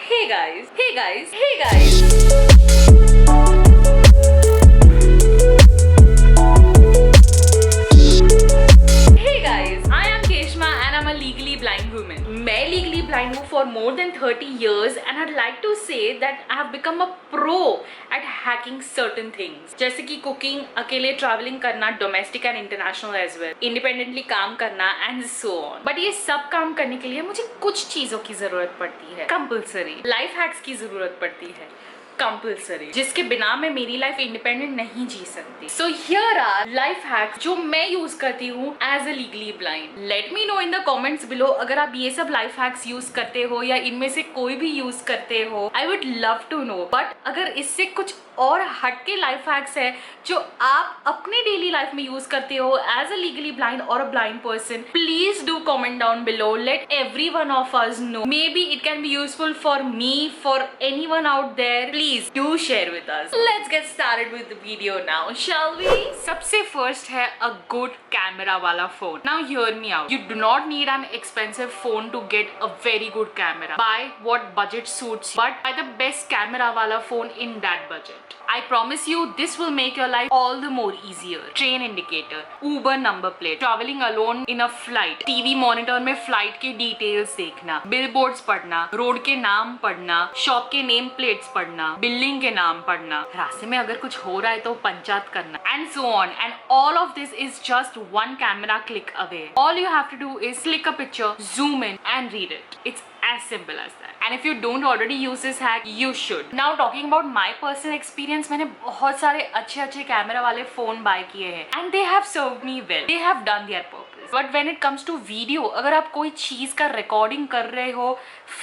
Hey guys, hey guys, hey guys. Hey guys, I am Keshma and I'm a legally blind woman. मैं legally blind हूँ for more than 30 years and I'd like to say that I have become a pro at hacking certain things. जैसे कि cooking, अकेले traveling करना, domestic and international as well, independently काम करना and so on. But ये सब काम करने के लिए मुझे कुछ चीज़ों की ज़रूरत पड़ती है, compulsory. Life hacks की ज़रूरत पड़ती है, कंपल्सरी, जिसके बिना मैं मेरी लाइफ इंडिपेंडेंट नहीं जी सकती. So here are life hacks जो मैं यूज करती हूँ as a legally blind. Let me know in the comments below अगर आप ये सब लाइफ हैक्स यूज करते हो या इनमें से कोई भी यूज करते हो. I would love to know. But अगर इससे कुछ और हटके लाइफ हैक्स है जो आप अपने डेली लाइफ में यूज करते हो एज अ लीगली ब्लाइंड और a blind person, please do comment down below. Let every one of us know. Maybe it can be useful for me, for anyone out there. Please do share with us. Let's get started with the video now, shall we? सबसे first है a good camera वाला phone. Now hear me out. You do not need an expensive phone to get a very good camera. Buy what budget suits you, but buy the best camera वाला phone in that budget. I promise you this will make your life all the more easier. Train indicator, Uber number plate, traveling alone in a flight, TV monitor में flight के details देखना, billboards पढ़ना, road के नाम पढ़ना, shop के name plates पढ़ना, building के नाम पढ़ना, रास्ते में अगर कुछ हो रहा है तो पंचायत करना, and so on. And all of this is just one camera click away. All you have to do is click a picture, zoom in and read it. It's as simple as that. And if you don't already use this hack, you should. Now talking about my personal experience, मैंने बहुत सारे अच्छे camera वाले phone bye किए हैं and they have served me well. They have done their purpose. But when it comes to video, अगर आप कोई चीज का रिकॉर्डिंग कर रहे हो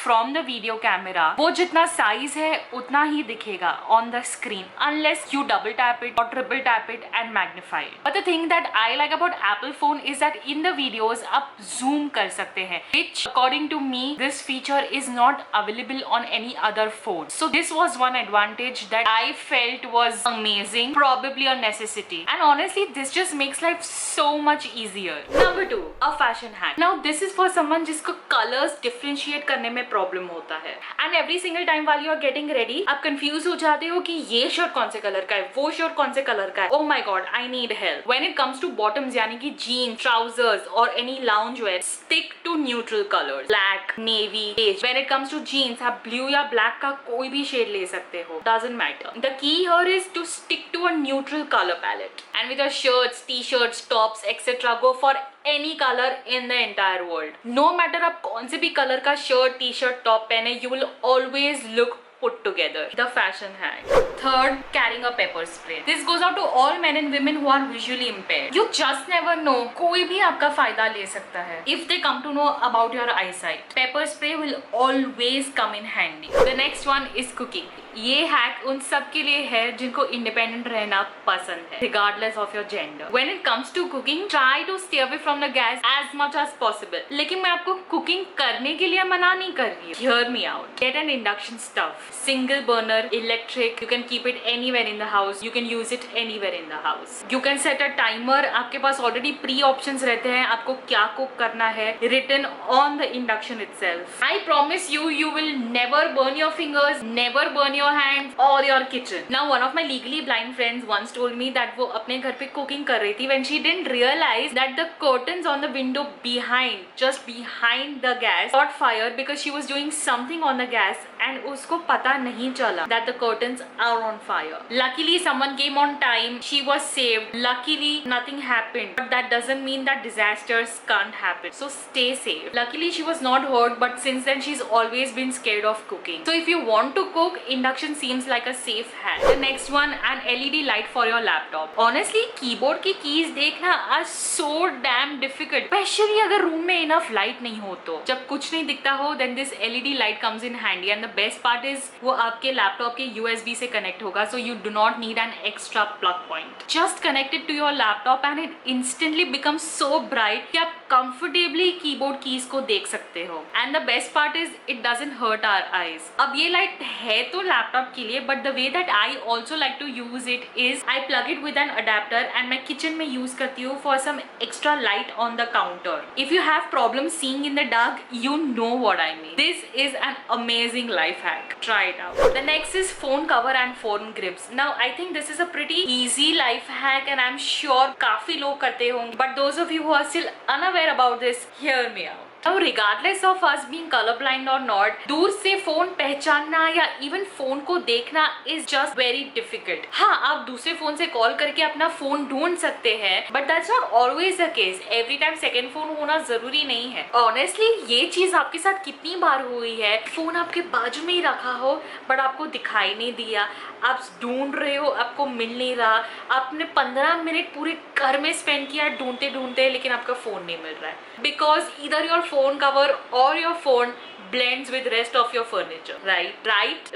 from the video camera, वो जितना साइज है उतना ही दिखेगा on the screen unless you double tap it or triple tap it and magnify it. But the thing that I like about Apple phone is that in the videos आप zoom कर सकते हैं, which according to me this feature is not available on any other phone. So this was one advantage that I felt was amazing, probably a necessity. And honestly this just makes life so much easier. Number 2, a fashion hack. Now this is for someone जिसको colors differentiate करने में problem होता है and every single time while you are getting ready आप confuse हो जाते हो कि ये शर्ट कौन से कलर का है, वो शर्ट कौन से कलर का है. Oh my god, I need help. When it comes to bottoms यानी कि jeans, trousers or any loungewear, stick to neutral colors, black, navy, beige. When it comes to jeans आप blue या black का कोई भी shade ले सकते हो, doesn't matter. The key here is to stick to a neutral color palette. And with your shirts, t-shirts, tops, etc. go for any color in the entire world. No matter आप कौन से भी colour का shirt, T shirt, top पहने, you will always look put together. The fashion hack. Third, carrying a pepper spray. This goes out to all men and women who are visually impaired. You just never know. कोई भी आपका फायदा ले सकता है. If they come to know about your eyesight, pepper spray will always come in handy. The next one is cooking. ये hack उन सब के लिए है जिनको इंडिपेंडेंट रहना पसंद है, regardless of your gender. When it comes to cooking, try to stay away from the gas as much as possible. लेकिन मैं आपको कुकिंग करने के लिए मना नहीं कर रही हूँ. Hear me out. Get an induction stove. Single burner, electric. You can keep it anywhere in the house. You can use it anywhere in the house. You can set a timer. आपके पास already pre options रहते हैं आपको क्या cook करना है, written on the induction itself. I promise you, you will never burn your fingers, never burn your hands or your kitchen. Now one of my legally blind friends once told me that वो अपने घर पे cooking कर रही थी when she didn't realize that the curtains on the window behind, just behind the gas, caught fire because she was doing something on the gas and उसको पता नहीं चला that the curtains are on fire. Luckily someone came on time, she was saved. Luckily nothing happened, but that doesn't mean that disasters can't happen. So stay safe. Luckily she was not hurt, but since then she's always been scared of cooking. So if you want to cook, induction seems like a safe hack. The next one, an LED light for your laptop. Honestly keyboard की keys देखना are so damn difficult, especially अगर room में enough light नहीं हो तो. जब कुछ नहीं दिखता हो then this LED light comes in handy. And the best part is वो आपके लैपटॉप के USB से कनेक्ट होगा, so you do not need an extra plug point. Just connect it to your laptop and it instantly becomes so bright कि आप comfortably keyboard keys को देख सकते हो. And the best part is it doesn't hurt our eyes. अब ये light है तो लैपटॉप के लिए, but the way that I also like to use it is I plug it with an adapter and मैं किचन में use करती हूँ for some extra light on the counter. If you have problems seeing in the dark, you know what I mean. This is an amazing light. life hack. Try it out. The next is phone cover and phone grips. Now I think this is a pretty easy life hack and I'm sure काफी लोग करते होंगे. But those of you who are still unaware about this, hear me out. Now regardless of us being colorblind or not, दूर से phone पहचानना या even phone को देखना is just very difficult. हाँ, आप दूसरे फोन से कॉल करके अपना फोन ढूंढ सकते हैं, but that's not always the case. Every time second phone होना जरूरी नहीं है. Honestly, ये चीज आपके साथ कितनी बार हुई है? फोन आपके बाजू में ही रखा हो, but आपको दिखाई नहीं दिया. आप ढूंढ रहे हो, आपको मिल नहीं रहा. आपने 15 मिनट पूरे घर में स्पेंड किया ढूंढते ढूंढते, लेकिन आपका फोन नहीं मिल रहा है. Because either your phone cover or your phone blends with rest of your furniture, right?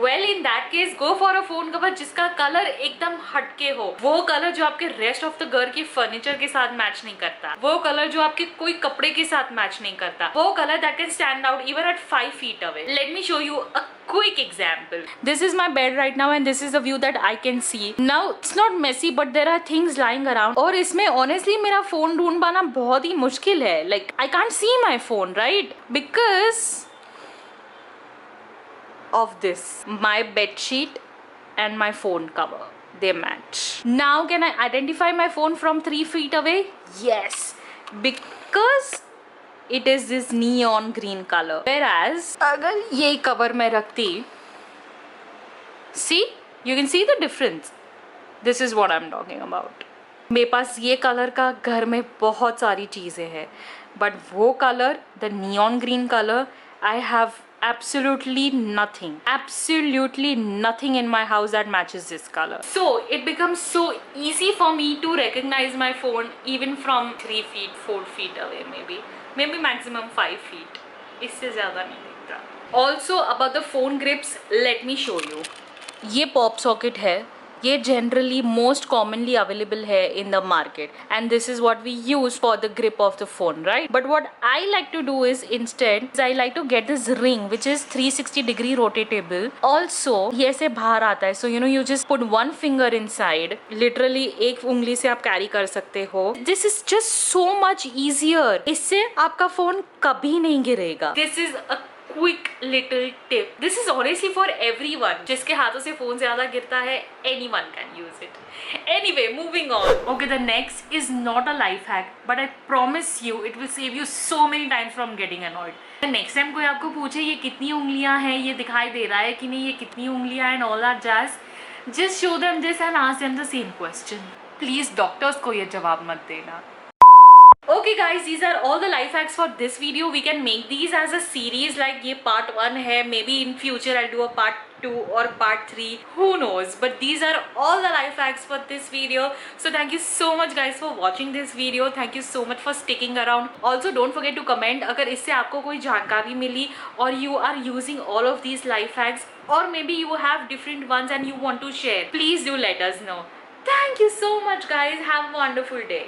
Well, in that case, go for a phone cover जिसका कलर एकदम हटके हो. वो कलर जो आपके रेस्ट ऑफ द घर के फर्नीचर के साथ मैच नहीं करता. वो कलर जो आपके कोई कपड़े के साथ मैच नहीं करता. वो colour that can stand out even at 5 feet away. Let me show you a quick example. This is my bed right now and this is the view that I can see. Now it's not messy but there are things lying around. और इसमें honestly मेरा phone ढूंढ पाना बहुत ही मुश्किल है. Like I can't see my phone, right? Because of this, my bed sheet and my phone cover, they match. Now can I identify my phone from 3 feet away? Yes, because it is this neon green color. Whereas अगर ये cover मैं रखती, see, you can see the difference. This is what I'm talking about. मेरे पास ये colour का घर में बहुत सारी चीज़ें हैं, but वो colour, the neon green color, I have absolutely nothing in my house that matches this color. So it becomes so easy for me to recognize my phone even from 3 feet, 4 feet away, maybe maximum 5 feet. इससे ज़्यादा नहीं दिखता. Also about the phone grips, let me show you. ये pop socket है. ये generally most commonly available है in the market and this is what we use for the grip of the phone, right? But what I like to do is instead I like to get this ring which is 360-degree rotatable. Also ये ऐसे बाहर आता है, so you know you just put one finger inside. Literally एक उंगली से आप carry कर सकते हो. This is just so much easier. इससे आपका phone कभी नहीं गिरेगा. This is a quick little tip. This is honestly for everyone. जिसके हाथों से फोन ज्यादा गिरता है, anyone can use it. Anyway, moving on. Okay, the next is not a life hack, but I promise you it will save you so many times from getting annoyed. The next time कोई आपको पूछे ये कितनी उंगलियां हैं, ये दिखाई दे रहा है कि नहीं, ये कितनी उंगलियां and all that jazz, just show them this and ask them the same question. Please, doctors को ये जवाब मत देना. Okay guys, these are all the life hacks for this video. We can make these as a series, like ये part 1 है, maybe in future I'll do a part 2 or part 3, who knows, but these are all the life hacks for this video. So thank you so much guys for watching this video. Thank you so much for sticking around. Also don't forget to comment अगर इससे आपको कोई जानकारी मिली or you are using all of these life hacks, or maybe you have different ones and you want to share. Please do let us know. Thank you so much guys. Have a wonderful day.